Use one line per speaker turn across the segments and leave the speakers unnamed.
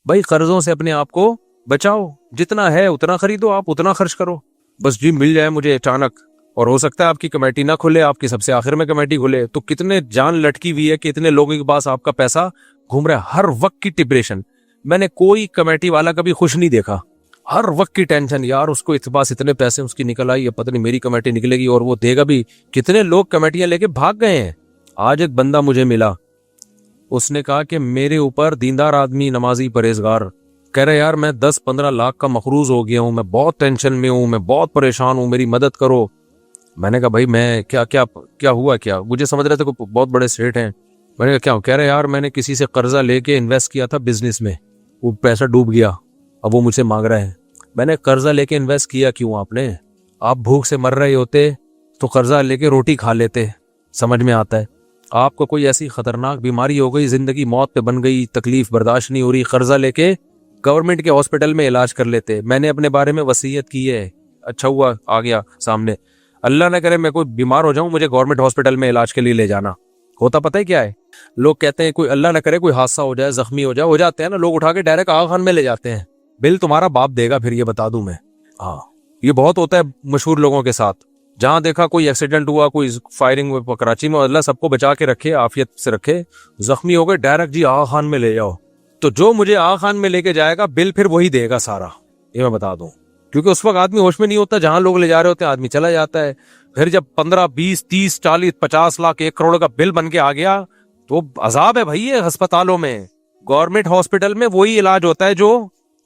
بھائی قرضوں سے اپنے آپ کو بچاؤ, جتنا ہے اتنا خریدو, آپ اتنا خرچ کرو. بس جی مل جائے مجھے اچانک, اور ہو سکتا ہے آپ کی کمیٹی نہ کھلے, آپ کی سب سے آخر میں کمیٹی کھلے, تو کتنے جان لٹکی ہوئی ہے کہ اتنے لوگوں کے پاس آپ کا پیسہ گھوم رہا ہے, ہر وقت کی ڈپریشن. میں نے کوئی کمیٹی والا کبھی خوش نہیں دیکھا, ہر وقت کی ٹینشن, یار اس کو اس پاس اتنے پیسے اس کی نکل آئی, پتہ نہیں میری کمیٹی نکلے گی اور وہ دے گا بھی. کتنے لوگ کمیٹیاں لے کے بھاگ گئے ہیں. آج ایک بندہ مجھے ملا, اس نے کہا کہ میرے اوپر دیندار آدمی, نمازی, پرہیزگار, کہہ رہے یار میں 10-15 لاکھ کا مقروض ہو گیا ہوں, میں بہت ٹینشن میں ہوں, میں بہت پریشان ہوں, میری مدد کرو. میں نے کہا بھائی میں کیا ہوا کیا, مجھے سمجھ رہے تھے کوئی بہت بڑے سیٹ ہیں. میں نے کہا کیا, کہہ رہے یار میں نے کسی سے قرضہ لے کے انویسٹ کیا تھا بزنس میں, وہ پیسہ ڈوب گیا, اب وہ مجھ سے مانگ رہے ہیں. میں نے قرضہ لے کے انویسٹ کیا کیوں آپ نے؟ آپ بھوک سے مر رہے ہوتے تو قرضہ لے کے روٹی کھا لیتے. سمجھ میں آتا ہے. آپ کو کوئی ایسی خطرناک بیماری ہو گئی, زندگی موت پہ بن گئی, تکلیف برداشت نہیں ہو رہی, قرضہ لے کے گورنمنٹ کے ہاسپٹل میں علاج کر لیتے. میں نے اپنے بارے میں وصیت کی ہے, اچھا ہوا آ گیا سامنے. اللہ نہ کرے میں کوئی بیمار ہو جاؤں, مجھے گورنمنٹ ہاسپٹل میں علاج کے لیے لے جانا. ہوتا پتہ ہے کیا ہے, لوگ کہتے ہیں کوئی اللہ نہ کرے کوئی حادثہ ہو جائے, زخمی ہو جاتے ہیں نا لوگ, اٹھا کے ڈائریکٹ آغا خان میں لے جاتے ہیں. بل تمہارا باپ دے گا, پھر یہ بتا دوں میں. ہاں یہ بہت ہوتا ہے مشہور لوگوں کے ساتھ, جہاں دیکھا کوئی ایکسیڈنٹ ہوا, کوئی فائرنگ کراچی میں, اللہ سب کو بچا کے رکھے, عافیت سے رکھے, زخمی ہو گئے ڈائریکٹ جی آغا خان میں لے جاؤ. تو جو مجھے آغا خان میں لے کے جائے گا بل پھر وہی دے گا سارا, یہ میں بتا دوں. کیونکہ اس وقت آدمی ہوش میں نہیں ہوتا, جہاں لوگ لے جا رہے ہوتے ہیں آدمی چلا جاتا ہے. پھر جب 15, 20, 30, 40, 50 لاکھ 1 کروڑ کا بل بن کے آ گیا تو عذاب ہے بھائی. یہ ہسپتالوں میں, گورنمنٹ ہاسپٹل میں وہی علاج ہوتا ہے جو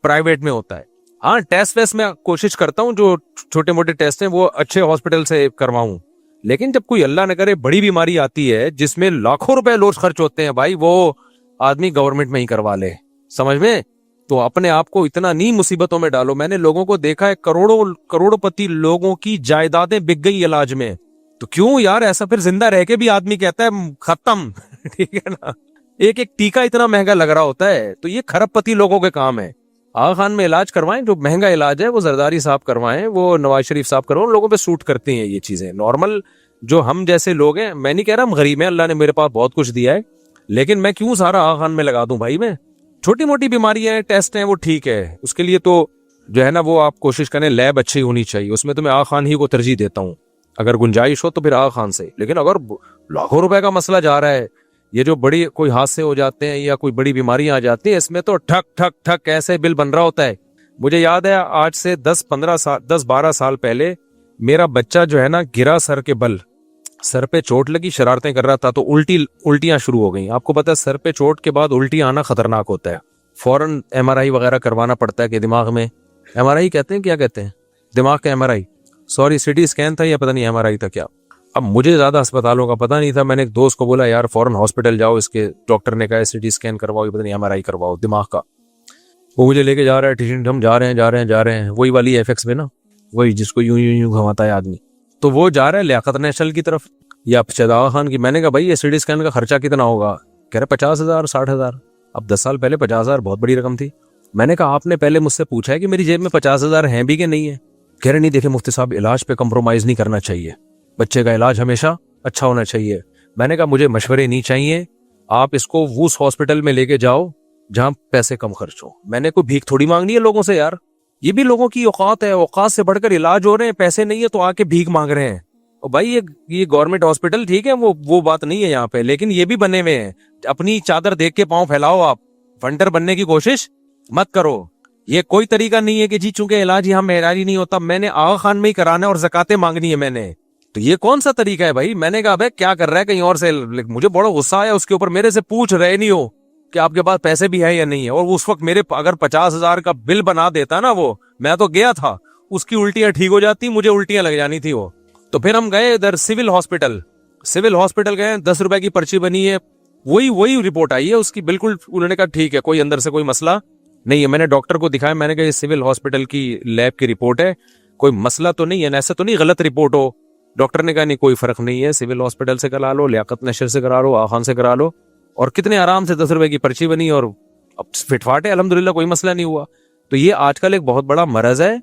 پرائیویٹ میں ہوتا ہے. ہاں ٹیسٹ ویسٹ میں کوشش کرتا ہوں, جو چھوٹے موٹے ٹیسٹ ہیں وہ اچھے ہاسپٹل سے کرواؤں, لیکن جب کوئی اللہ نہ کرے بڑی بیماری آتی ہے جس میں لاکھوں روپے روز خرچ ہوتے ہیں بھائی, وہ آدمی گورنمنٹ میں ہی کروا لے. سمجھ میں, تو اپنے آپ کو اتنا نہیں مصیبتوں میں ڈالو. میں نے لوگوں کو دیکھا ہے, کروڑوں پتی لوگوں کی جائیدادیں بک گئی علاج میں. تو کیوں یار ایسا, پھر زندہ رہ کے بھی آدمی کہتا ہے ختم. ٹھیک ہے نا, ایک ٹیکا اتنا مہنگا لگ رہا ہوتا ہے. تو یہ کھرب پتی لوگوں کے کام ہے. آغا خان میں علاج کروائیں, جو مہنگا علاج ہے وہ زرداری صاحب کروائیں, وہ نواز شریف صاحب کروائیں, لوگوں پہ سوٹ کرتی ہیں یہ چیزیں. نارمل جو ہم جیسے لوگ ہیں, میں نہیں کہہ رہا ہم غریب ہیں, اللہ نے میرے پاس بہت کچھ دیا ہے, لیکن میں کیوں سارا آغا خان میں لگا دوں بھائی. میں چھوٹی موٹی بیماریاں ہیں, ٹیسٹ ہیں, وہ ٹھیک ہے, اس کے لیے تو جو ہے نا وہ آپ کوشش کریں, لیب اچھی ہونی چاہیے, اس میں تو میں آغا خان ہی کو ترجیح دیتا ہوں. اگر گنجائش ہو تو پھر آغا خان سے. لیکن اگر لاکھوں روپے کا مسئلہ جا رہا ہے, یہ جو بڑی کوئی حادثے ہو جاتے ہیں یا کوئی بڑی بیماریاں آ جاتی ہیں, اس میں تو ٹھک ٹھک ٹھک ایسے بل بن رہا ہوتا ہے. مجھے یاد ہے آج سے 10-12 سال پہلے میرا بچہ جو ہے نا گرا سر کے بل, سر پہ چوٹ لگی, شرارتیں کر رہا تھا تو الٹیاں شروع ہو گئیں. آپ کو پتا ہے سر پہ چوٹ کے بعد الٹی آنا خطرناک ہوتا ہے, فوراً MRI وغیرہ کروانا پڑتا ہے. کہ دماغ میں MRI کہتے ہیں, کیا کہتے ہیں, دماغ کا MRI, سوری CT اسکین تھا یا پتہ نہیں MRI تھا کیا. اب مجھے زیادہ اسپتالوں کا پتہ نہیں تھا, میں نے ایک دوست کو بولا یار فوراً ہاسپٹل جاؤ, اس کے ڈاکٹر نے کہا CT اسکین کرواؤ, پتہ نہیں MRI کرواؤ دماغ کا. وہ مجھے لے کے جا رہا ہے, ہم جا رہے ہیں وہی والی FX میں نا, وہی جس کو یوں گھماتا ہے آدمی. تو وہ جا رہا ہے لیاقت نیشنل کی طرف یا شاید آغا خان کی. میں نے کہا بھائی یہ CT اسکین کا خرچہ کتنا ہوگا؟ کہہ رہے 50,000 60,000. اب 10 سال پہلے 50,000 بہت بڑی رقم تھی. میں نے کہا آپ نے پہلے مجھ سے پوچھا ہے کہ میری جیب میں 50,000 ہیں بھی کہ نہیں ہے؟ کہہ رہے نہیں, دیکھیں مفتی صاحب علاج پہ کمپرومائز نہیں کرنا چاہیے, بچے کا علاج ہمیشہ اچھا ہونا چاہیے. میں نے کہا مجھے مشورے نہیں چاہیے, آپ اس کو اس ہاسپٹل میں لے کے جاؤ جہاں پیسے کم خرچ ہو. میں نے کوئی بھیک تھوڑی مانگنی ہے لوگوں سے یار, یہ بھی لوگوں کی اوقات ہے, اوقات سے بڑھ کر علاج ہو رہے ہیں, پیسے نہیں ہے تو آ کے بھیک مانگ رہے ہیں. اور بھائی یہ گورنمنٹ ہاسپٹل ٹھیک ہے, وہ بات نہیں ہے یہاں پہ, لیکن یہ بھی بنے ہوئے ہیں. اپنی چادر دیکھ کے پاؤں پھیلاؤ, آپ فنڈر بننے کی کوشش مت کرو. یہ کوئی طریقہ نہیں ہے کہ جی چونکہ علاج یہاں معیاری نہیں ہوتا میں نے آغا خان میں ہی کرانا ہے اور زکاتیں مانگنی ہے میں نے, تو یہ کون سا طریقہ ہے بھائی؟ میں نے کہا بھائی کیا کر رہا ہے کہیں اور سے. مجھے بڑا غصہ آیا اس کے اوپر, میرے سے پوچھ رہے نہیں ہو کہ آپ کے پاس پیسے بھی ہیں یا نہیں ہے. اور اس وقت میرے اگر 50,000 کا بل بنا دیتا نا وہ, میں تو گیا تھا, اس کی الٹیاں ٹھیک ہو جاتی, مجھے الٹیاں لگ جانی تھی وہ. تو پھر ہم گئے ادھر سول ہاسپٹل گئے, 10 روپے کی پرچی بنی ہے, وہی رپورٹ آئی ہے اس کی بالکل. انہوں نے کہا ٹھیک ہے, کوئی اندر سے کوئی مسئلہ نہیں ہے. میں نے ڈاکٹر کو دکھایا, میں نے کہا یہ سول ہاسپٹل کی لیب کی رپورٹ ہے, کوئی مسئلہ تو نہیں ہے, ایسا تو نہیں غلط رپورٹ ہو. ڈاکٹر نے کہا نہیں کوئی فرق نہیں ہے, سول ہاسپٹل سے کرا لو, لیاقت نشر سے کرا لو, آغا خان سے کرا لو. اور کتنے آرام سے 10 روپے کی پرچی بنی اور اب فٹ فاٹ ہے الحمدللہ, کوئی مسئلہ نہیں ہوا. تو یہ آج کل ایک بہت بڑا مرض ہے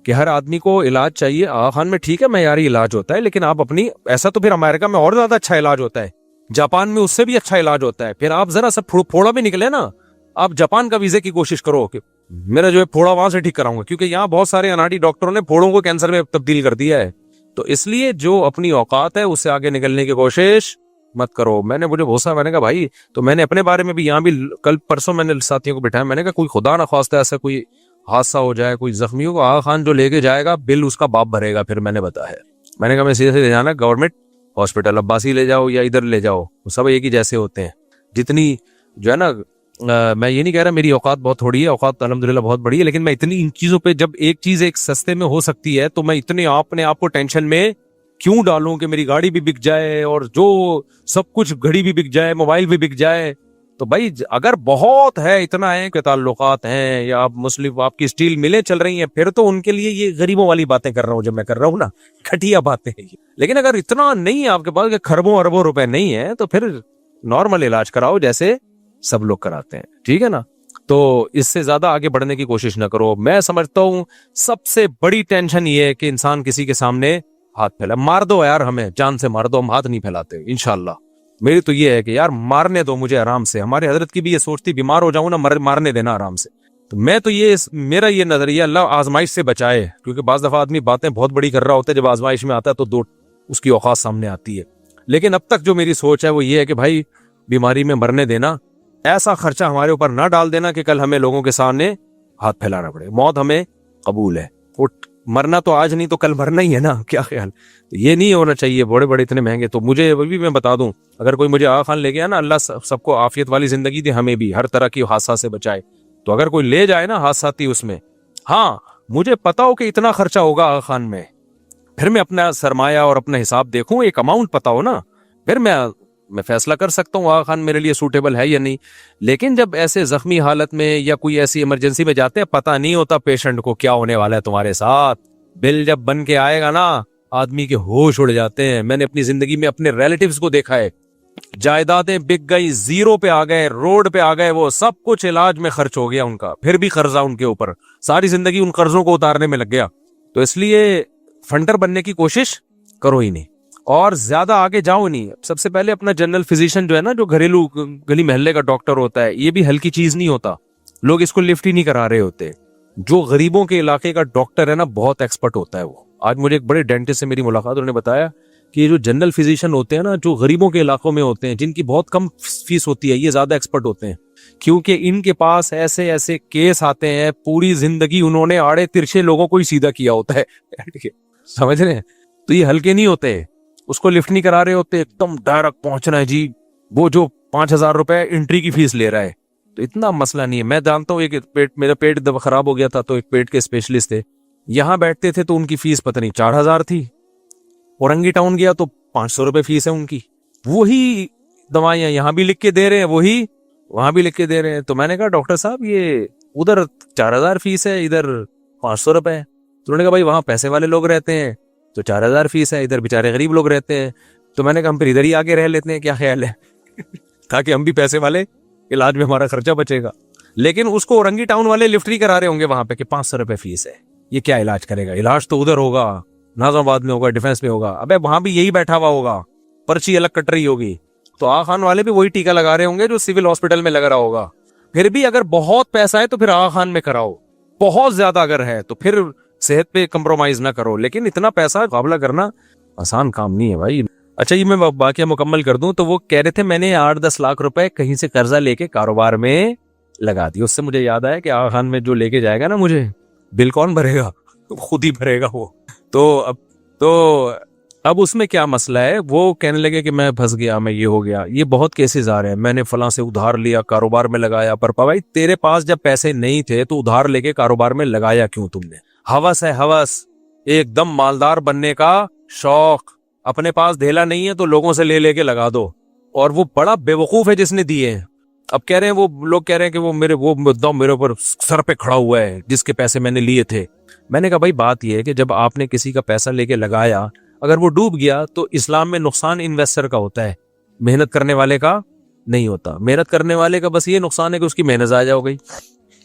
کہ ہر آدمی کو علاج چاہیے. آغا خان میں ٹھیک ہے معیاری علاج ہوتا ہے, لیکن آپ اپنی ایسا تو پھر امریکہ میں اور زیادہ اچھا علاج ہوتا ہے, جاپان میں اس سے بھی اچھا علاج ہوتا ہے. پھر آپ ذرا سا پھوڑا بھی نکلے نا, آپ جاپان کا ویزے کی کوشش کرو کہ میرا جو ہے پھوڑا وہاں سے ٹھیک کراؤں گا، کیونکہ یہاں بہت سارے اناڑی ڈاکٹروں نے پھوڑوں کو کینسر میں تبدیل کر دیا ہے. تو اس لیے جو اپنی اوقات ہے اس سے آگے نکلنے کی کوشش مت کرو. مجھے بھروسا، میں نے کہا بھائی، تو میں نے اپنے بارے میں بھی یہاں بھی کل پرسوں میں نے ساتھیوں کو بٹھایا، میں نے کہا کوئی خدا نہ خواستہ ایسا کوئی حادثہ ہو جائے، کوئی زخمی ہو، آغا خان جو لے کے جائے گا بل اس کا باپ بھرے گا. پھر میں نے بتایا، میں نے کہا میں سیدھے سے جانا گورنمنٹ ہاسپٹل، عباسی لے جاؤ یا ادھر لے جاؤ، وہ سب ایک ہی جیسے ہوتے ہیں. جتنی جو ہے نا، میں یہ نہیں کہہ رہا میری اوقات بہت تھوڑی ہے، اوقات الحمدللہ بہت بڑی ہے، لیکن میں اتنی ان چیزوں پہ، جب ایک چیز ایک سستے میں ہو سکتی ہے تو میں اتنے اپنے آپ کو ٹینشن میں کیوں ڈالوں کہ میری گاڑی بھی بک جائے اور جو سب کچھ، گھڑی بھی بک جائے، موبائل بھی بک جائے. تو بھائی اگر بہت ہے، اتنا ہے کہ تعلقات ہیں یا آپ مسلم، آپ کی اسٹیل ملیں چل رہی ہیں، پھر تو ان کے لیے یہ غریبوں والی باتیں کر رہا ہوں جب میں کر رہا ہوں نا، گھٹیا باتیں ہیں. لیکن اگر اتنا نہیں ہے آپ کے پاس کہ خربوں اربوں روپے نہیں ہے، تو پھر نارمل علاج کراؤ جیسے سب لوگ کراتے ہیں، ٹھیک ہے نا. تو اس سے زیادہ آگے بڑھنے کی کوشش نہ کرو. میں سمجھتا ہوں سب سے بڑی ٹینشن یہ ہے کہ انسان کسی کے سامنے ہاتھ پھیلا. مار دو یار، ہمیں جان سے مار دو، ہم ہاتھ نہیں پھیلاتے انشاءاللہ. میری تو یہ ہے کہ یار مارنے دو مجھے آرام سے. ہمارے حضرت کی بھی یہ سوچتی، بیمار ہو جاؤں نا مارنے دینا آرام سے. تو میں تو یہ، میرا یہ نظریہ، اللہ آزمائش سے بچائے، کیونکہ بعض دفعہ آدمی باتیں بہت بڑی کر رہا ہوتا ہے، جب آزمائش میں آتا ہے تو اس کی اوقات سامنے آتی ہے. لیکن اب تک جو میری سوچ ہے وہ یہ ہے کہ بھائی بیماری میں مرنے دینا، ایسا خرچہ ہمارے اوپر نہ ڈال دینا کہ کل ہمیں لوگوں کے سامنے ہاتھ پھیلانا پڑے. موت ہمیں قبول ہے، مرنا تو آج نہیں تو کل مرنا ہی ہے نا. کیا خیال؟ یہ نہیں ہونا چاہیے بڑے بڑے اتنے مہنگے. تو مجھے بھی میں بتا دوں، اگر کوئی مجھے آغا خان لے گیا نا، اللہ سب کو عافیت والی زندگی دے، ہمیں بھی ہر طرح کی حادثہ سے بچائے. تو اگر کوئی لے جائے نا حادثاتی اس میں، ہاں مجھے پتا ہو کہ اتنا خرچہ ہوگا آغا خان میں، پھر میں اپنا سرمایہ اور اپنا حساب دیکھوں، ایک اماؤنٹ پتا ہو نا، پھر میں فیصلہ کر سکتا ہوں آغا خان میرے لیے سوٹیبل ہے یا نہیں. لیکن جب ایسے زخمی حالت میں یا کوئی ایسی ایمرجنسی میں جاتے ہیں، پتہ نہیں ہوتا پیشنٹ کو کیا ہونے والا ہے تمہارے ساتھ. بل جب بن کے آئے گا نا، آدمی کے ہوش اڑ جاتے ہیں. میں نے اپنی زندگی میں اپنے ریلیٹیوز کو دیکھا ہے، جائیدادیں بک گئی، زیرو پہ آ گئے، روڈ پہ آ گئے، وہ سب کچھ علاج میں خرچ ہو گیا ان کا، پھر بھی قرضہ ان کے اوپر، ساری زندگی ان قرضوں کو اتارنے میں لگ گیا. تو اس لیے فنڈر بننے کی کوشش کرو ہی نہیں، اور زیادہ آگے جاؤ نہیں. سب سے پہلے اپنا جنرل فزیشین جو ہے نا، جو گھریلو گلی محلے کا ڈاکٹر ہوتا ہے، یہ بھی ہلکی چیز نہیں ہوتا. لوگ اس کو لفٹ ہی نہیں کرا رہے ہوتے. جو غریبوں کے علاقے کا ڈاکٹر ہے نا، بہت ایکسپرٹ ہوتا ہے وہ. آج مجھے ایک بڑے ڈینٹسٹ سے میری ملاقات، انہوں نے بتایا کہ یہ جو جنرل فزیشین ہوتے ہیں نا، جو غریبوں کے علاقوں میں ہوتے ہیں، جن کی بہت کم فیس ہوتی ہے، یہ زیادہ ایکسپرٹ ہوتے ہیں، کیونکہ ان کے پاس ایسے ایسے کیس آتے ہیں، پوری زندگی انہوں نے آڑے ترچھے لوگوں کو ہی سیدھا کیا ہوتا ہے. سمجھ رہے ہیں؟ تو یہ ہلکے نہیں ہوتے، اس کو لفٹ نہیں کرا رہے ہوتے، ایک دم ڈائریکٹ پہنچنا ہے جی. وہ جو 5,000 روپے انٹری کی فیس لے رہا ہے، تو اتنا مسئلہ نہیں ہے. میں جانتا ہوں، ایک میرا پیٹ دفعہ خراب ہو گیا تھا، تو ایک پیٹ کے اسپیشلسٹ تھے، یہاں بیٹھتے تھے تو ان کی فیس پتہ نہیں 4,000 تھی. اورنگی ٹاؤن گیا تو 500 روپے فیس ہے ان کی. وہی دوائیاں یہاں بھی لکھ کے دے رہے ہیں، وہی وہاں بھی لکھ کے دے رہے ہیں. تو میں نے کہا ڈاکٹر صاحب یہ ادھر 4,000 فیس ہے، ادھر 500 روپے ہے. تو انہوں نے کہا بھائی وہاں پیسے والے لوگ رہتے ہیں تو 4,000 فیس ہے، ادھر بیچارے غریب لوگ رہتے ہیں. تو میں نے کہا ہم پھر ادھر ہی آگے رہ لیتے ہیں، کیا خیال ہے؟ تاکہ ہم بھی پیسے والے، علاج میں ہمارا خرچہ بچے گا. لیکن اس کو اورنگی ٹاؤن والے لفٹ نہیں کرا رہے ہوں گے وہاں پہ کہ 500 روپے فیس ہے، یہ کیا علاج کرے گا؟ علاج تو ادھر ہوگا، ناظم آباد میں ہوگا، ڈیفینس میں ہوگا. ابے وہاں بھی یہی بیٹھا ہوا ہوگا، پرچی الگ کٹ رہی ہوگی. تو آغا خان والے بھی وہی ٹیکا لگا رہے ہوں گے جو سول ہاسپٹل میں لگ رہا ہوگا. پھر بھی اگر بہت پیسہ ہے تو پھر آغا خان میں کراؤ، بہت زیادہ اگر ہے تو پھر صحت پہ کمپرومائز نہ کرو. لیکن اتنا پیسہ قابلہ کرنا آسان کام نہیں ہے بھائی. اچھا یہ میں واقعہ مکمل کر دوں تو وہ کہہ رہے تھے میں نے 8-10 لاکھ روپے کہیں سے قرضہ لے کے کاروبار میں لگا دی. اس سے مجھے یاد آیا کہ آغا خان میں جو لے کے جائے گا نا مجھے، بل کون بھرے گا؟ خود ہی بھرے گا وہ. تو اب اس میں کیا مسئلہ ہے؟ وہ کہنے لگے کہ میں پھنس گیا، میں یہ ہو گیا. یہ بہت کیسز آ رہے ہیں، میں نے فلاں سے ادھار لیا، کاروبار میں لگایا. پر بھائی تیرے پاس جب پیسے نہیں تھے تو ادھار لے کے کاروبار میں لگایا کیوں تم نے؟ ہوس ہے، ہوس، ایک دم مالدار بننے کا شوق. اپنے پاس دھیلا نہیں ہے تو لوگوں سے لے کے لگا دو. اور وہ بڑا بے وقوف ہے جس نے دیے ہیں. اب کہہ رہے ہیں، وہ لوگ کہہ رہے ہیں کہ وہ میرے اوپر سر پہ کھڑا ہوا ہے جس کے پیسے میں نے لیے تھے. میں نے کہا بھائی بات یہ ہے کہ جب آپ نے کسی کا پیسہ لے کے لگایا، اگر وہ ڈوب گیا تو اسلام میں نقصان انویسٹر کا ہوتا ہے، محنت کرنے والے کا نہیں ہوتا. محنت کرنے والے کا بس یہ نقصان ہے کہ اس کی محنت ضائع ہو گئی،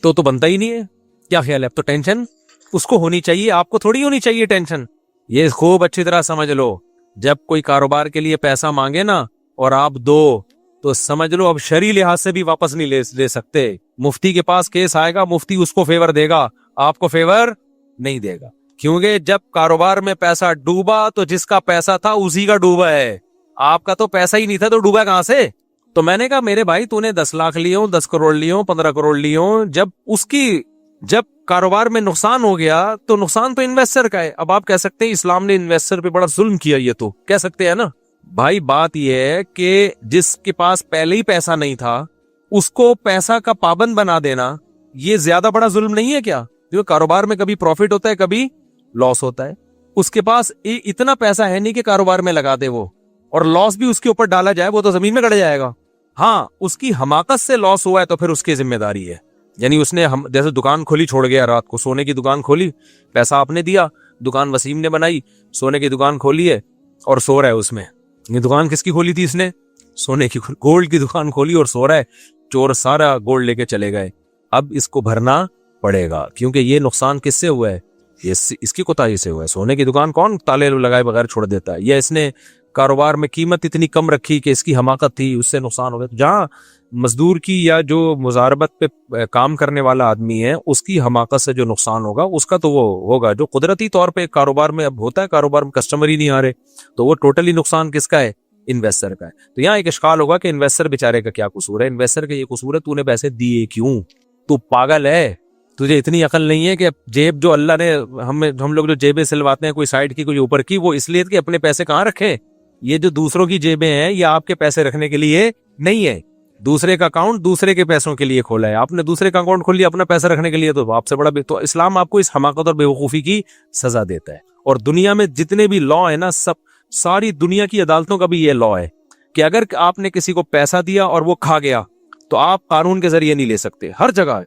تو بنتا ہی نہیں ہے. کیا خیال ہے؟ اب تو ٹینشن اس کو ہونی چاہیے، آپ کو تھوڑی ہونی چاہیے ٹینشن. یہ خوب اچھی طرح سمجھ لو، جب کوئی کاروبار کے لیے پیسہ مانگے نا اور آپ دو تو سمجھ لو اب شرعی لحاظ سے بھی واپس نہیں لے سکتے. مفتی کے پاس کیس آئے گا, مفتی اس کو فیور دے گا, آپ کو فیور نہیں دے گا, کیونکہ جب کاروبار میں پیسہ ڈوبا تو جس کا پیسہ تھا اسی کا ڈوبا ہے, آپ کا تو پیسہ ہی نہیں تھا تو ڈوبا کہاں سے. تو میں نے کہا میرے بھائی تو نے 10 لاکھ لیے ہوں, 10 کروڑ لیے ہوں, 15 کروڑ لیے ہوں, جب کاروبار میں نقصان ہو گیا تو نقصان تو انویسٹر کا ہے. اب آپ کہہ سکتے ہیں اسلام نے انویسٹر پہ بڑا ظلم کیا, یہ تو کہہ سکتے ہیں نا بھائی. بات یہ ہے کہ جس کے پاس پہلے ہی پیسہ نہیں تھا اس کو پیسہ کا پابند بنا دینا یہ زیادہ بڑا ظلم نہیں ہے کیا؟ کیونکہ کاروبار میں کبھی پروفٹ ہوتا ہے کبھی لاس ہوتا ہے. اس کے پاس اتنا پیسہ ہے نہیں کہ کاروبار میں لگا دے وہ, اور لاس بھی اس کے اوپر ڈالا جائے وہ تو زمین میں گڑ جائے گا. ہاں اس کی حماقت سے لاس ہوا ہے تو پھر اس کی ذمہ داری ہے. یعنی اس نے جیسے دکان کھولی چھوڑ گیا, رات کو سونے کی دکان کھولی, پیسہ آپ نے دیا, دکان وسیم نے بنائی, سونے کی دکان کھولی ہے اور سو رہا ہے اس میں. یہ دکان کس کی کھولی تھی اس نے؟ سونے کی, گولڈ کی دکان کھولی اور سو رہا ہے. چور سارا گولڈ لے کے چلے گئے. اب اس کو بھرنا پڑے گا کیونکہ یہ نقصان کس سے ہوا ہے؟ اس کی کوتاہی سے ہوا ہے. سونے کی دکان کون تالے لگائے بغیر چھوڑ دیتا ہے؟ یا اس نے کاروبار میں قیمت اتنی کم رکھی کہ اس کی حماقت تھی, اس سے نقصان ہو گیا. جہاں مزدور کی یا جو مزاربت پہ کام کرنے والا آدمی ہے اس کی حماقت سے جو نقصان ہوگا اس کا تو وہ ہوگا. جو قدرتی طور پہ کاروبار میں اب ہوتا ہے, کاروبار میں کسٹمر ہی نہیں آ رہے, تو وہ ٹوٹلی نقصان کس کا ہے؟ انویسٹر کا ہے. تو یہاں ایک اشکال ہوگا کہ انویسٹر بیچارے کا کیا قصور ہے؟ انویسٹر کا یہ قصور ہے تو نے پیسے دیے کیوں؟ تو پاگل ہے, تجھے اتنی عقل نہیں ہے کہ جیب جو اللہ نے ہم لوگ جو جیبیں سلواتے ہیں, کوئی سائڈ کی کوئی اوپر کی, وہ اس لیے کہ اپنے پیسے کہاں رکھیں. یہ جو دوسروں کی جیبیں ہیں یہ آپ کے پیسے رکھنے کے لیے نہیں ہے. دوسرے کا اکاؤنٹ دوسرے کے پیسوں کے لیے کھولا ہے, آپ نے دوسرے کا اکاؤنٹ کھول لیا اپنا پیسہ رکھنے کے لیے, تو آپ سے بڑا تو اسلام آپ کو اس حماقت اور بیوقوفی کی سزا دیتا ہے. اور دنیا میں جتنے بھی لا ہے نا, ساری دنیا کی عدالتوں کا بھی یہ لا ہے کہ اگر آپ نے کسی کو پیسہ دیا اور وہ کھا گیا تو آپ قانون کے ذریعے نہیں لے سکتے. ہر جگہ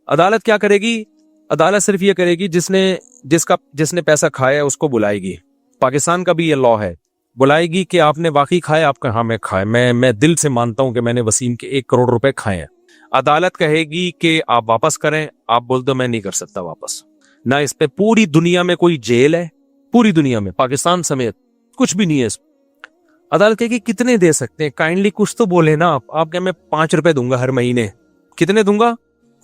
عدالت کیا کرے گی؟ عدالت صرف یہ کرے گی جس نے پیسہ کھایا اس کو بلائے گی. پاکستان کا بھی یہ لا ہے, بلائے گی کہ آپ نے واقعی کھایا, آپ کا ہاں میں کھایا, میں دل سے مانتا ہوں کہ میں نے وسیم کے 1 کروڑ روپے کھائے ہیں. عدالت کہے گی کہ آپ واپس کریں, آپ بول دو میں نہیں کر سکتا واپس. نہ اس پہ پوری دنیا میں کوئی جیل ہے, پوری دنیا میں پاکستان سمیت کچھ بھی نہیں ہے. عدالت کہے گی کتنے دے سکتے ہیں, کائنڈلی کچھ تو بولے نا آپ کہ میں 5 روپے دوں گا ہر مہینے. کتنے دوں گا؟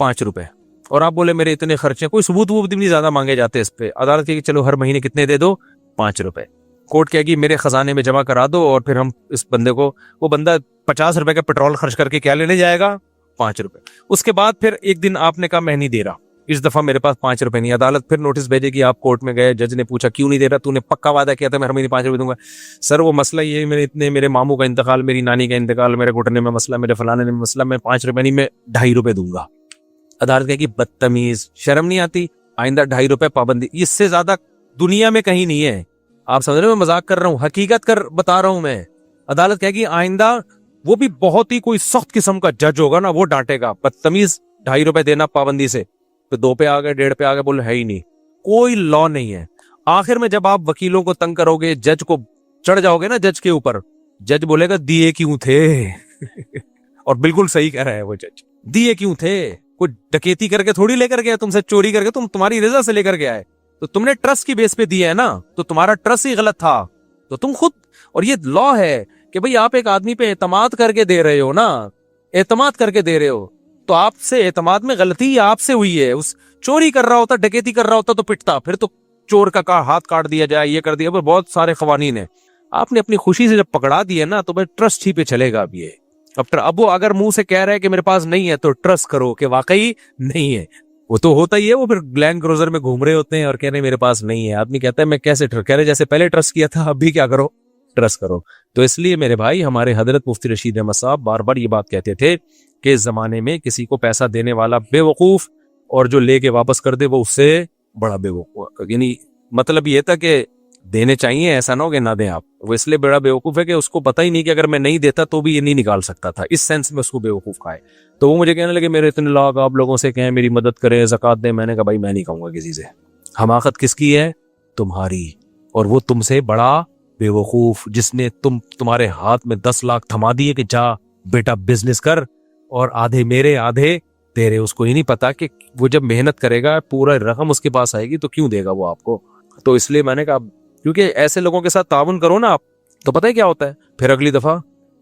5 روپے. اور آپ بولے میرے اتنے خرچے, کوئی ثبوت وبوت بھی نہیں زیادہ مانگے جاتے اس پہ. عدالت کہے گی چلو ہر مہینے کتنے دے دو؟ 5 روپے. کورٹ کہے گی میرے خزانے میں جمع کرا دو, اور پھر ہم اس بندے کو, وہ بندہ 50 روپے کا پیٹرول خرچ کر کے کیا لینے جائے گا؟ 5 روپے. اس کے بعد پھر ایک دن آپ نے کہا میں نہیں دے رہا, اس دفعہ میرے پاس 5 روپے نہیں. عدالت پھر نوٹس بھیجے گی, آپ کورٹ میں گئے, جج نے پوچھا کیوں نہیں دے رہا؟ تو نے پکا وعدہ کیا تھا میں ہر مہینے 5 روپے دوں گا. سر وہ مسئلہ یہ ہے, میرے ماموں کا انتقال, میری نانی کا انتقال, میرے گھٹنے میں مسئلہ, میرے فلانے میں مسئلہ, میں 5 روپے نہیں میں 2.5 روپے دوں گا. عدالت کہے گی بدتمیز, شرم نہیں آتی؟ آئندہ 2.5 روپے پابندی. اس سے زیادہ دنیا میں کہیں نہیں ہے. آپ سمجھ رہے ہیں میں مذاق کر رہا ہوں, حقیقت بتا رہا ہوں میں. عدالت کہے گی آئندہ, وہ بھی بہت ہی کوئی سخت قسم کا جج ہوگا نا, وہ ڈانٹے گا بدتمیز 2.5 روپے دینا پابندی سے. پھر 2 پہ آ گئے, 1.5 پہ آ گئے, بولے ہے ہی نہیں, کوئی لا نہیں ہے. آخر میں جب آپ وکیلوں کو تنگ کرو گے, جج کو چڑھ جاؤ گے نا جج کے اوپر, جج بولے گا دیے کیوں تھے. اور بالکل صحیح کہہ رہا ہے وہ جج, دیے کیوں تھے؟ کوئی ڈکیتی کر کے تھوڑی لے کر گیا, تم سے چوری کر کے, تمہاری رضا سے لے کر گیا ہے, تو تم نے ٹرسٹ کی بیس پہ دیا ہے نا, تو تمہارا ٹرسٹ ہی غلط تھا. تو تم خود, اور یہ لا ہے کہ بھئی آپ ایک آدمی پہ اعتماد کر کے دے رہے ہو نا, اعتماد کر کے دے رہے ہو, تو آپ سے اعتماد میں غلطی آپ سے ہوئی ہے. اس چوری کر رہا ہوتا, ڈکیتی کر رہا ہوتا تو پٹتا, پھر تو چور کا ہاتھ کاٹ دیا جائے, یہ کر دیا, پر بہت سارے قوانین ہیں. آپ نے اپنی خوشی سے جب پکڑا دیا نا, تو بھئی ٹرسٹ ہی پہ چلے گا. اب یہ اب وہ اگر منہ سے کہہ رہا ہے کہ میرے پاس نہیں ہے, تو ٹرسٹ کرو کہ واقعی نہیں ہے. وہ تو ہوتا ہی ہے, وہ پھر لینڈ کروزر میں گھوم رہے ہوتے ہیں اور کہہ رہے ہیں میرے پاس نہیں ہے. آدمی کہتا ہے میں کیسے کہہ رہے جیسے پہلے ٹرسٹ کیا تھا, اب بھی کیا کرو, ٹرسٹ کرو. تو اس لیے میرے بھائی, ہمارے حضرت مفتی رشید احمد صاحب بار بار یہ بات کہتے تھے کہ اس زمانے میں کسی کو پیسہ دینے والا بے وقوف, اور جو لے کے واپس کر دے وہ اس سے بڑا بے وقوف. یعنی مطلب یہ تھا کہ دینے چاہیے, ایسا نہ ہو کہ نہ دیں آپ. وہ اس لیے بڑا بے وقوف ہے کہ اس کو پتہ ہی نہیں کہ اگر میں نہیں دیتا تو بھی یہ نہیں نکال سکتا تھا, اس سینس میں اس کو بے وقوف کہا ہے. تو وہ مجھے کہنے لگے میرے اتنے لاکھ, آپ لوگوں سے کہیں میری مدد کریں, زکوٰۃ دیں. میں نے کہا بھائی میں نہیں کہوں گا کسی سے. حماقت کس کی ہے؟ تمہاری. اور وہ تم سے بڑا بے وقوف جس نے تمہارے ہاتھ میں 10 لاکھ تھما دیے کہ جا بیٹا بزنس کر, اور آدھے میرے آدھے تیرے. اس کو ہی نہیں پتا کہ وہ جب محنت کرے گا پورا رقم اس کے پاس آئے گی تو کیوں دے گا وہ آپ کو. تو اس لیے میں نے کہا کیونکہ ایسے لوگوں کے ساتھ تعاون کرو نا آپ, تو پتہ ہے کیا ہوتا ہے, پھر اگلی دفعہ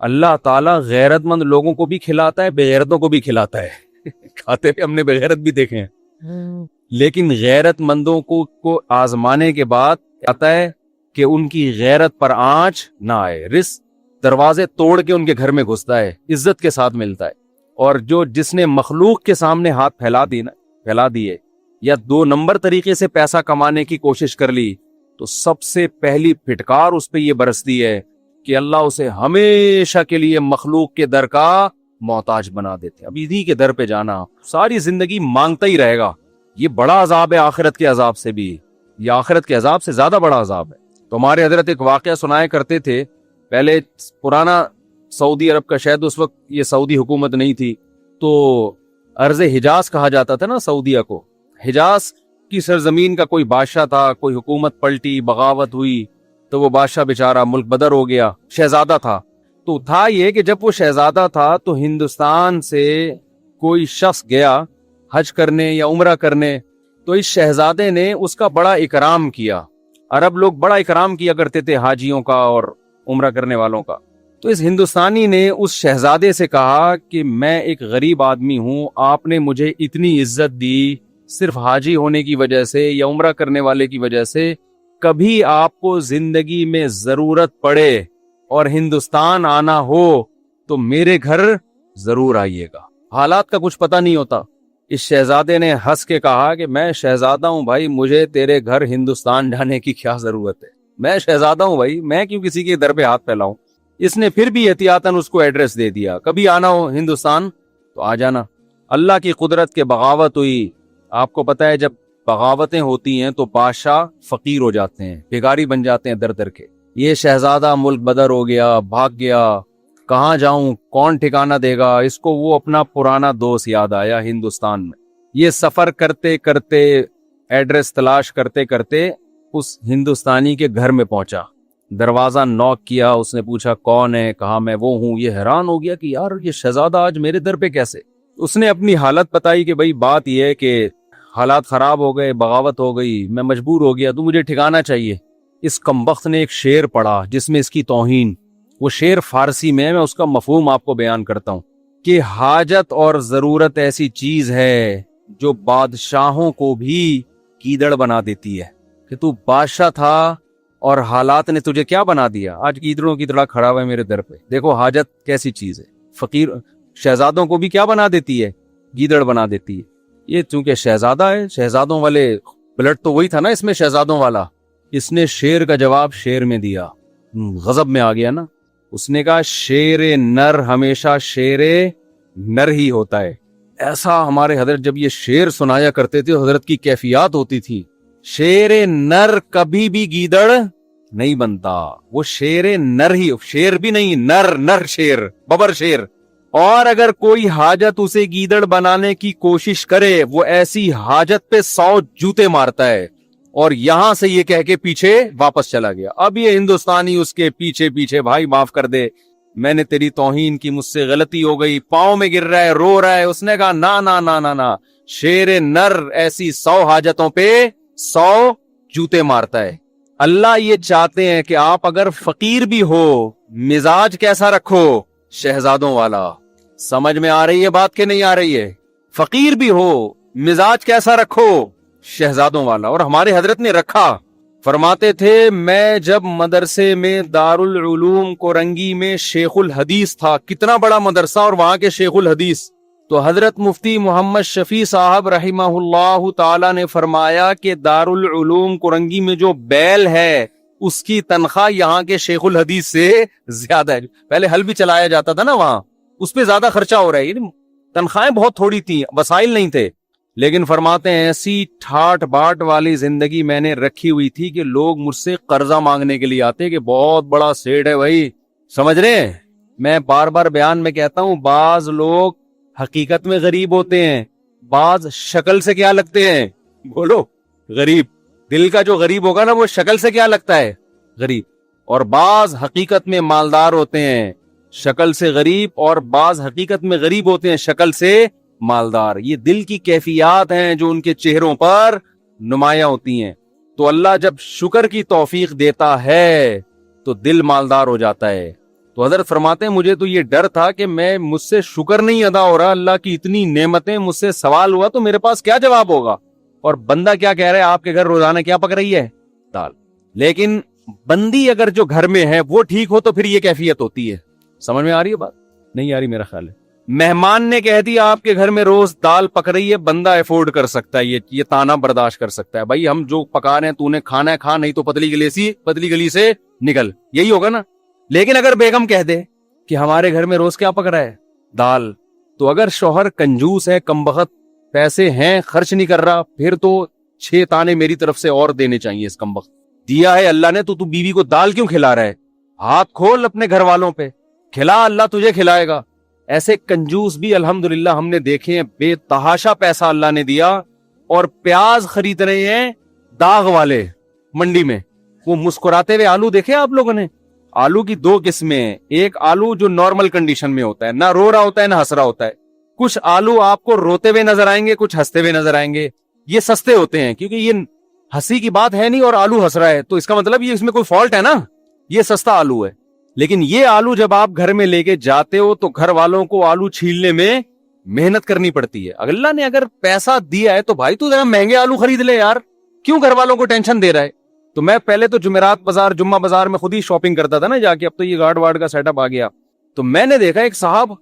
اللہ تعالیٰ غیرت مند لوگوں کو بھی کھلاتا ہے، بے غیرتوں کو بھی کھلاتا ہے کھاتے ہوئے ہم نے بے غیرت بھی دیکھے ہیں، لیکن غیرت مندوں کو آزمانے کے بعد آتا ہے کہ ان کی غیرت پر آنچ نہ آئے، رزق دروازے توڑ کے ان کے گھر میں گھستا ہے، عزت کے ساتھ ملتا ہے۔ اور جس نے مخلوق کے سامنے ہاتھ پھیلا دیے یا 2 نمبر طریقے سے پیسہ کمانے کی کوشش کر لی، تو سب سے پہلی پھٹکار اس پہ یہ برستی ہے کہ اللہ اسے ہمیشہ کے لیے مخلوق کے در کا محتاج بنا دیتے۔ اب انہی کے در پہ جانا، ساری زندگی مانگتا ہی رہے گا۔ یہ بڑا عذاب ہے آخرت کے عذاب سے بھی، یہ آخرت کے عذاب سے زیادہ بڑا عذاب ہے۔ تو ہمارے حضرت ایک واقعہ سنایا کرتے تھے، پہلے پرانا سعودی عرب کا، شاید اس وقت یہ سعودی حکومت نہیں تھی، تو ارض حجاز کہا جاتا تھا نا سعودیہ کو۔ حجاز کی سرزمین کا کوئی بادشاہ تھا، کوئی حکومت پلٹی، بغاوت ہوئی، تو وہ بادشاہ بیچارہ ملک بدر ہو گیا، شہزادہ تھا۔ تو تھا یہ کہ جب وہ شہزادہ تھا تو ہندوستان سے کوئی شخص گیا حج کرنے یا عمرہ کرنے، تو اس شہزادے نے اس کا بڑا اکرام کیا۔ عرب لوگ بڑا اکرام کیا کرتے تھے حاجیوں کا اور عمرہ کرنے والوں کا۔ تو اس ہندوستانی نے اس شہزادے سے کہا کہ میں ایک غریب آدمی ہوں، آپ نے مجھے اتنی عزت دی صرف حاجی ہونے کی وجہ سے یا عمرہ کرنے والے کی وجہ سے، کبھی آپ کو زندگی میں ضرورت پڑے اور ہندوستان آنا ہو تو میرے گھر ضرور آئیے گا۔ حالات کا کچھ پتہ نہیں ہوتا۔ اس شہزادے نے ہنس کے کہا کہ میں شہزادہ ہوں بھائی، مجھے تیرے گھر ہندوستان جانے کی کیا ضرورت ہے، میں شہزادہ ہوں بھائی، میں کیوں کسی کے در پہ ہاتھ پھیلاؤں۔ اس نے پھر بھی احتیاطاً اس کو ایڈریس دے دیا، کبھی آنا ہو ہندوستان تو آ جانا۔ اللہ کی قدرت کے بغاوت ہوئی۔ آپ کو پتہ ہے جب بغاوتیں ہوتی ہیں تو بادشاہ فقیر ہو جاتے ہیں، بھکاری بن جاتے ہیں در در کے۔ یہ شہزادہ ملک بدر ہو گیا، بھاگ گیا، کہاں جاؤں، کون ٹھکانہ دے گا اس کو۔ وہ اپنا پرانا دوست یاد آیا ہندوستان میں۔ یہ سفر کرتے کرتے، ایڈریس تلاش کرتے کرتے اس ہندوستانی کے گھر میں پہنچا، دروازہ نوک کیا، اس نے پوچھا کون ہے، کہا میں وہ ہوں۔ یہ حیران ہو گیا کہ یار یہ شہزادہ آج میرے در پہ کیسے۔ اس نے اپنی حالت بتائی کہ بھئی بات یہ ہے کہ حالات خراب ہو گئے، بغاوت ہو گئی، میں مجبور ہو گیا، تو مجھے ٹھکانہ چاہیے۔ اس کمبخت نے ایک شعر پڑھا جس میں اس کی توہین، وہ شعر فارسی میں اس کا مفہوم آپ کو بیان کرتا ہوں کہ حاجت اور ضرورت ایسی چیز ہے جو بادشاہوں کو بھی گیدڑ بنا دیتی ہے۔ کہ تو بادشاہ تھا اور حالات نے تجھے کیا بنا دیا، آج گیدڑوں کی طرح کھڑا ہوا ہے میرے در پہ۔ دیکھو حاجت کیسی چیز ہے، فقیر شہزادوں کو بھی کیا بنا دیتی ہے، گیدڑ بنا دیتی ہے۔ یہ چونکہ شہزادہ ہے، شہزادوں والے بلڈ تو وہی تھا نا اس میں، شہزادوں والا۔ اس نے شیر کا جواب شیر میں دیا، غضب میں آ گیا نا۔ اس نے کہا شیر نر ہمیشہ شیر نر ہی ہوتا ہے۔ ایسا ہمارے حضرت جب یہ شعر سنایا کرتے تھے حضرت کی کیفیات ہوتی تھی، شیر نر کبھی بھی گیدڑ نہیں بنتا، وہ شیر نر ہی، شیر بھی نہیں، نر شیر، ببر شیر۔ اور اگر کوئی حاجت اسے گیدڑ بنانے کی کوشش کرے، وہ ایسی حاجت پہ 100 جوتے مارتا ہے، اور یہاں سے یہ کہہ کے پیچھے واپس چلا گیا۔ اب یہ ہندوستانی اس کے پیچھے پیچھے، بھائی معاف کر دے، میں نے تیری توہین کی، مجھ سے غلطی ہو گئی، پاؤں میں گر رہا ہے، رو رہا ہے۔ اس نے کہا نا نا نا نا نا، شیر نر ایسی 100 حاجتوں پہ 100 جوتے مارتا ہے۔ اللہ یہ چاہتے ہیں کہ آپ اگر فقیر بھی ہو، مزاج کیسا رکھو، شہزادوں والا۔ سمجھ میں آ رہی ہے بات کہ نہیں آ رہی ہے؟ فقیر بھی ہو، مزاج کیسا رکھو، شہزادوں والا۔ اور ہمارے حضرت نے رکھا، فرماتے تھے میں جب مدرسے میں دارالعلوم کورنگی میں شیخ الحدیث تھا، کتنا بڑا مدرسہ اور وہاں کے شیخ الحدیث، تو حضرت مفتی محمد شفیع صاحب رحمہ اللہ تعالی نے فرمایا کہ دارالعلوم کورنگی میں جو بیل ہے اس کی تنخواہ یہاں کے شیخ الحدیث سے زیادہ ہے۔ پہلے حل بھی چلایا جاتا تھا نا وہاں، اس پہ زیادہ خرچہ ہو رہا ہے، تنخواہیں بہت تھوڑی تھیں، وسائل نہیں تھے، لیکن فرماتے ہیں ایسی ٹھاٹ باٹ والی زندگی میں نے رکھی ہوئی تھی کہ لوگ مجھ سے قرضہ مانگنے کے لیے آتے کہ بہت بڑا سیٹ ہے بھائی، سمجھ رہے ہیں؟ میں بار بار بیان میں کہتا ہوں، بعض لوگ حقیقت میں غریب ہوتے ہیں، بعض شکل سے کیا لگتے ہیں، بولو غریب، دل کا جو غریب ہوگا نا وہ شکل سے کیا لگتا ہے، غریب، اور بعض حقیقت میں مالدار ہوتے ہیں، شکل سے غریب، اور بعض حقیقت میں غریب ہوتے ہیں، شکل سے مالدار۔ یہ دل کی کیفیات ہیں جو ان کے چہروں پر نمایاں ہوتی ہیں۔ تو اللہ جب شکر کی توفیق دیتا ہے تو دل مالدار ہو جاتا ہے، تو حضرت فرماتے ہیں مجھے تو یہ ڈر تھا کہ میں مجھ سے شکر نہیں ادا ہو رہا، اللہ کی اتنی نعمتیں، مجھ سے سوال ہوا تو میرے پاس کیا جواب ہوگا. اور بندہ کیا کہہ رہا ہے، آپ کے گھر روزانہ کیا پک رہی ہے؟ دال. لیکن بندی اگر جو گھر میں ہے وہ ٹھیک ہو تو پھر یہ کیفیت ہوتی ہے. سمجھ میں آ رہی ہے بات؟ نہیں آ رہی میرا خیال ہے. مہمان نے کہہ دیا آپ کے گھر میں روز دال پک رہی ہے، بندہ افورڈ کر سکتا ہے، یہ تانا برداشت کر سکتا ہے، بھائی ہم جو پکا رہے ہیں تو نے کھانا ہے کھا، نہیں تو پتلی گلی سے نکل، یہی ہوگا نا. لیکن اگر بیگم کہہ دے کہ ہمارے گھر میں روز کیا پک رہا ہے؟ دال، تو اگر شوہر کنجوس ہے، کمبخت، پیسے ہیں خرچ نہیں کر رہا، پھر تو 6 تانے میری طرف سے اور دینے چاہیے. اس کمبخت دیا ہے اللہ نے تو بیوی کو دال کیوں کھلا رہا ہے؟ ہاتھ کھول اپنے گھر والوں پہ، کھلا، اللہ تجھے کھلائے گا. ایسے کنجوس بھی الحمدللہ ہم نے دیکھے ہیں، بے تحاشا پیسہ اللہ نے دیا اور پیاز خرید رہے ہیں داغ والے منڈی میں. وہ مسکراتے ہوئے آلو دیکھے آپ لوگوں نے؟ آلو کی 2 قسمیں ہیں، ایک آلو جو نارمل کنڈیشن میں ہوتا ہے، نہ رو رہا ہوتا ہے نہ ہنس رہا ہوتا ہے. کچھ آلو آپ کو روتے ہوئے نظر آئیں گے، کچھ ہنستے ہوئے نظر آئیں گے. یہ سستے ہوتے ہیں کیونکہ یہ ہنسی کی بات ہے نہیں اور آلو ہنس رہا ہے، تو اس کا مطلب یہ اس میں کوئی فالٹ ہے نا، یہ سستا آلو ہے. لیکن یہ آلو جب آپ گھر میں لے کے جاتے ہو تو گھر والوں کو آلو چھیلنے میں محنت کرنی پڑتی ہے. اللہ نے اگر پیسہ دیا ہے تو بھائی تو ذرا مہنگے آلو خرید لے یار، کیوں گھر والوں کو ٹینشن دے رہا ہے؟ تو میں پہلے تو جمعرات بازار، جمعہ بازار میں خود ہی شاپنگ کرتا تھا نا جا کے، اب تو یہ گارڈ وارڈ کا سیٹ اپ آ گیا. تو میں نے دیکھا ایک صاحب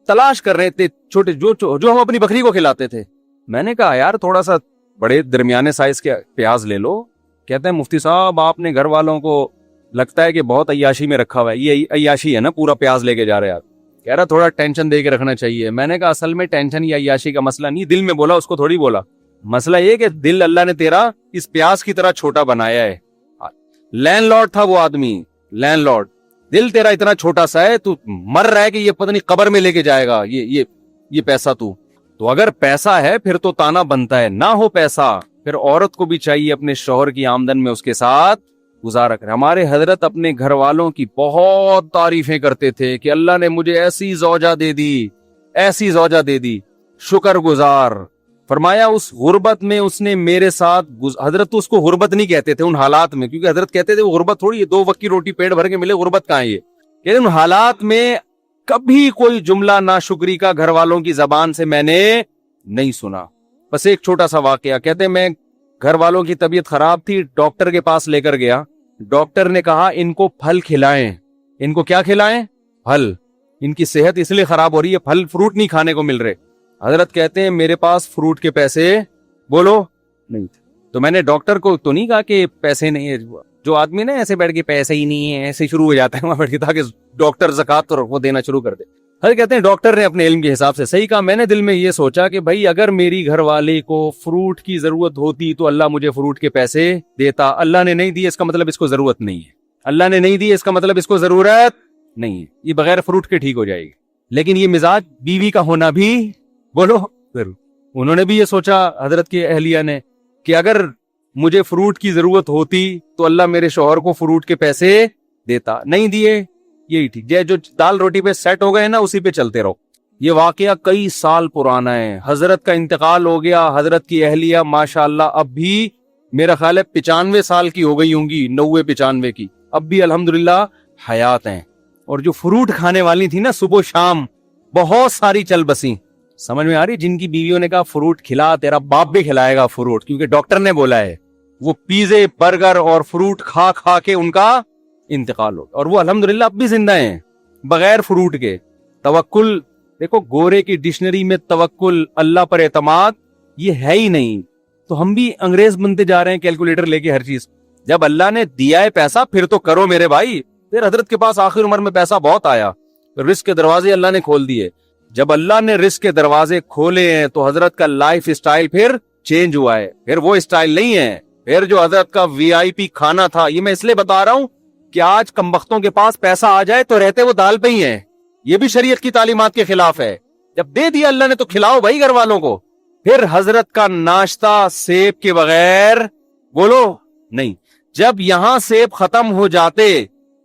تلاش کر رہے تھے چھوٹے جو ہم اپنی بکری کو کھلاتے تھے. میں نے کہا یار تھوڑا سا بڑے درمیانے سائز کے پیاز لے لو. کہتے ہیں مفتی صاحب آپ نے گھر والوں کو لگتا ہے کہ بہت عیاشی میں رکھا ہوا ہے. یہ عیاشی ہے نا، پورا پیاز لے کے جا رہے ہیں آپ. کہہ رہا تھوڑا ٹینشن دے کے رکھنا چاہیے. میں نے کہا اصل میں ٹینشن یا عیاشی کا مسئلہ نہیں، دل میں بولا، اس کو تھوڑی بولا. مسئلہ یہ کہ دل اللہ نے تیرا اس پیاز کی طرح چھوٹا بنایا ہے. لینڈ لارڈ تھا وہ آدمی، لینڈ لارڈ، دل تیرا اتنا چھوٹا سا ہے، تو مر رہا ہے کہ یہ پتہ نہیں قبر میں لے کے جائے گا یہ پیسہ. تو اگر پیسہ ہے پھر تو تانا بنتا ہے، نہ ہو پیسہ پھر عورت کو بھی چاہیے اپنے شوہر کی آمدن میں اس کے ساتھ گزارا کرے. ہمارے حضرت اپنے گھر والوں کی بہت تعریفیں کرتے تھے کہ اللہ نے مجھے ایسی زوجہ دے دی، ایسی زوجہ دے دی، شکر گزار. فرمایا اس غربت میں اس نے میرے ساتھ حضرت تو اس کو غربت نہیں کہتے تھے ان حالات میں، کیونکہ حضرت کہتے تھے وہ غربت تھوڑی ہے، 2 وقت کی روٹی پیٹ بھر کے ملے، غربت کہاں ہے یہ. کہ ان حالات میں کبھی کوئی جملہ ناشکری کا گھر والوں کی زبان سے میں نے نہیں سنا. بس ایک چھوٹا سا واقعہ. کہتے میں گھر والوں کی طبیعت خراب تھی، ڈاکٹر کے پاس لے کر گیا. ڈاکٹر نے کہا ان کو پھل کھلائیں. ان کو کیا کھلائیں؟ پھل. ان کی صحت اس لیے خراب ہو رہی ہے، پھل فروٹ نہیں کھانے کو مل رہے. حضرت کہتے ہیں میرے پاس فروٹ کے پیسے بولو نہیں تھے. تو میں نے ڈاکٹر کو تو نہیں کہا کہ پیسے نہیں ہے، جو آدمی نا ایسے بیٹھ کے پیسے ہی نہیں ہے ایسے شروع ہو جاتا ہے وہاں بیٹھ کے، تاکہ ڈاکٹر زکات تو وہ دینا شروع کر دے. حضرت کہتے ہیں ڈاکٹر نے اپنے علم کے حساب سے صحیح کہا. میں نے دل میں یہ سوچا کہ بھائی اگر میری گھر والے کو فروٹ کی ضرورت ہوتی تو اللہ مجھے فروٹ کے پیسے دیتا. اللہ نے نہیں دیے اس کا مطلب اس کو ضرورت نہیں ہے. اللہ نے نہیں دی اس کا مطلب اس کو ضرورت نہیں ہے. یہ بغیر فروٹ کے ٹھیک ہو جائے گی. لیکن یہ مزاج بیوی کا ہونا بھی بولو ضرور. انہوں نے بھی یہ سوچا حضرت کی اہلیہ نے کہ اگر مجھے فروٹ کی ضرورت ہوتی تو اللہ میرے شوہر کو فروٹ کے پیسے دیتا. نہیں دیے، یہی ٹھیک. جو دال روٹی پہ سیٹ ہو گئے نا اسی پہ چلتے رہو. یہ واقعہ کئی سال پرانا ہے. حضرت کا انتقال ہو گیا. حضرت کی اہلیہ ماشاءاللہ اب بھی میرا خیال ہے 95 سال کی ہو گئی ہوں گی، 90-95 کی، اب بھی الحمدللہ حیات ہیں. اور جو فروٹ کھانے والی تھی نا صبح شام بہت ساری چل بسیں. سمجھ میں آ رہی؟ جن کی بیویوں نے کہا فروٹ کھلا، تیرا باپ بھی کھلائے گا فروٹ، کیونکہ ڈاکٹر نے بولا ہے. وہ پیزے برگر اور فروٹ کھا کھا کے ان کا انتقال ہو، اور وہ الحمدللہ اب بھی زندہ ہیں بغیر فروٹ کے. توکل دیکھو، گورے کی ڈکشنری میں توکل، اللہ پر اعتماد، یہ ہے ہی نہیں. تو ہم بھی انگریز بنتے جا رہے ہیں کیلکولیٹر لے کے ہر چیز. جب اللہ نے دیا ہے پیسہ پھر تو کرو میرے بھائی. پھر حضرت کے پاس آخر عمر میں پیسہ بہت آیا، رزق کے دروازے اللہ نے کھول دیے. جب اللہ نے رزق کے دروازے کھولے ہیں تو حضرت کا لائف اسٹائل پھر چینج ہوا ہے. پھر وہ اسٹائل نہیں ہے. پھر جو حضرت کا VIP کھانا تھا، یہ میں اس لیے بتا رہا ہوں کہ آج کم بختوں کے پاس پیسہ آ جائے تو رہتے وہ دال پہ ہی ہیں. یہ بھی شریعت کی تعلیمات کے خلاف ہے. جب دے دیا اللہ نے تو کھلاؤ بھائی گھر والوں کو. پھر حضرت کا ناشتہ سیب کے بغیر بولو نہیں. جب یہاں سیب ختم ہو جاتے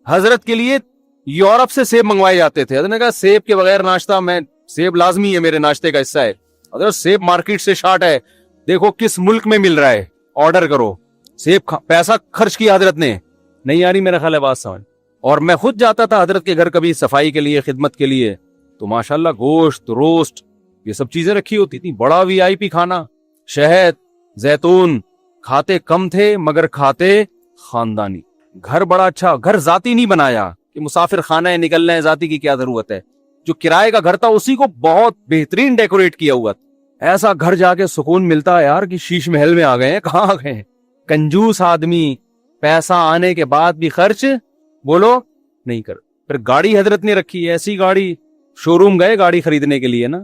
حضرت کے لیے یورپ سے سیب منگوائے جاتے تھے. حضرت نے کہا سیب کے بغیر ناشتہ، میں سیب لازمی ہے میرے ناشتے کا حصہ ہے. حضرت سیب مارکیٹ سے شارٹ ہے، دیکھو کس ملک میں مل رہا ہے، آرڈر کرو. سیب پیسہ خرچ کیا حضرت نے. نہیں آ رہی میرا خیال ہے بات سمجھ. اور میں خود جاتا تھا حضرت کے گھر کبھی صفائی کے لیے، خدمت کے لیے، تو ماشاءاللہ گوشت، روسٹ، یہ سب چیزیں رکھی ہوتی تھی، بڑا وی آئی پی کھانا، شہد، زیتون، کھاتے کم تھے مگر کھاتے خاندانی. گھر بڑا اچھا، گھر ذاتی نہیں بنایا کہ مسافر خانہ ہے، نکلنا ہے، ذاتی کی کیا ضرورت ہے. جو کرائے کا گھر تھا اسی کو بہت بہترین ڈیکوریٹ کیا ہوا تھا. ایسا گھر جا کے سکون ملتا ہے یار کہ شیش محل میں آ گئے ہیں. کہاں آ گئے ہیں؟ کنجوس آدمی پیسہ آنے کے بعد بھی خرچ بولو نہیں کر. پھر گاڑی حضرت نے رکھی ہے، ایسی گاڑی، شو روم گئے گاڑی خریدنے کے لیے نا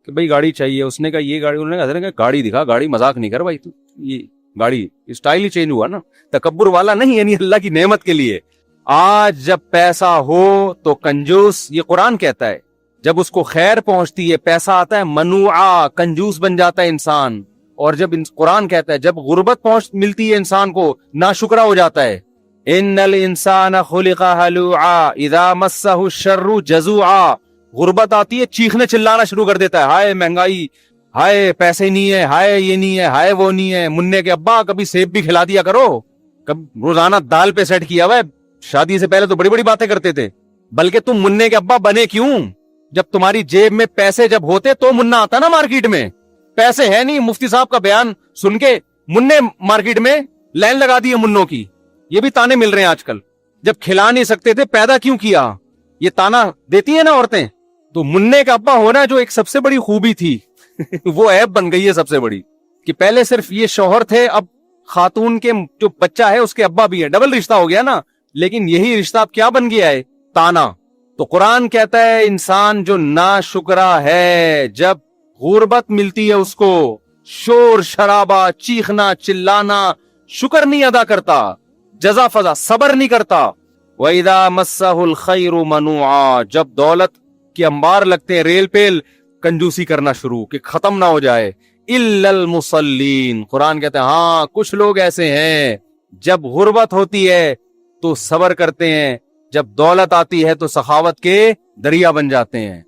کہ بھائی گاڑی چاہیے، اس نے کہا یہ گاڑی، انہوں نے کہا حضرت نے کہا گاڑی دکھا، گاڑی مذاق نہیں کر بھائی تو یہ گاڑی اسٹائل ہی چینج ہوا نا، تکبر والا نہیں، یعنی اللہ کی نعمت کے لیے. آج جب پیسہ ہو تو کنجوس، یہ قرآن کہتا ہے، جب اس کو خیر پہنچتی ہے، پیسہ آتا ہے، منوعا، کنجوس بن جاتا ہے انسان. اور جب قرآن کہتا ہے جب غربت ملتی ہے انسان کو، ناشکرا ہو جاتا ہے. ان الانسان خلق ہلوعا اذا مسہ الشر جزوعا. غربت آتی ہے، چیخنے چلانا شروع کر دیتا ہے، ہائے مہنگائی، ہائے پیسے نہیں ہے، ہائے یہ نہیں ہے، ہائے وہ نہیں ہے. منع کے ابا کبھی سیب بھی کھلا دیا کرو، کب روزانہ دال پہ سیٹ کیا ہوا ہے. شادی سے پہلے تو بڑی بڑی باتیں کرتے تھے، بلکہ تم منع کے ابا بنے کیوں؟ جب تمہاری جیب میں پیسے جب ہوتے تو منع آتا نا مارکیٹ میں. پیسے ہے نہیں، مفتی صاحب کا بیان سن کے منع مارکیٹ میں لائن لگا دی ہے منوں کی. یہ بھی تانے مل رہے ہیں آج کل. جب کھلا نہیں سکتے تھے پیدا کیوں کیا؟ یہ تانا دیتی ہے نا عورتیں. تو منع کا ابا ہونا جو ایک سب سے بڑی خوبی تھی وہ عیب بن گئی ہے سب سے بڑی، کہ پہلے صرف یہ شوہر تھے، اب خاتون کے جو بچہ ہے اس کے ابا بھی ہے، ڈبل رشتہ ہو گیا نا. لیکن یہی رشتہ اب کیا بن گیا ہے؟ تانا. تو قرآن کہتا ہے انسان جو ناشکرا ہے، جب غربت ملتی ہے اس کو شور شرابہ، چیخنا چلانا، شکر نہیں ادا کرتا، جزا فضا صبر نہیں کرتا. وَإِذَا مَسَّهُ الْخَيْرُ مَنُوعًا. جب دولت کے انبار لگتے ہیں، ریل پیل کنجوسی کرنا شروع کہ ختم نہ ہو جائے. إِلَّا الْمُصَلِّينَ. قرآن کہتے ہیں ہاں کچھ لوگ ایسے ہیں جب غربت ہوتی ہے تو صبر کرتے ہیں، جب دولت آتی ہے تو سخاوت کے دریا بن جاتے ہیں.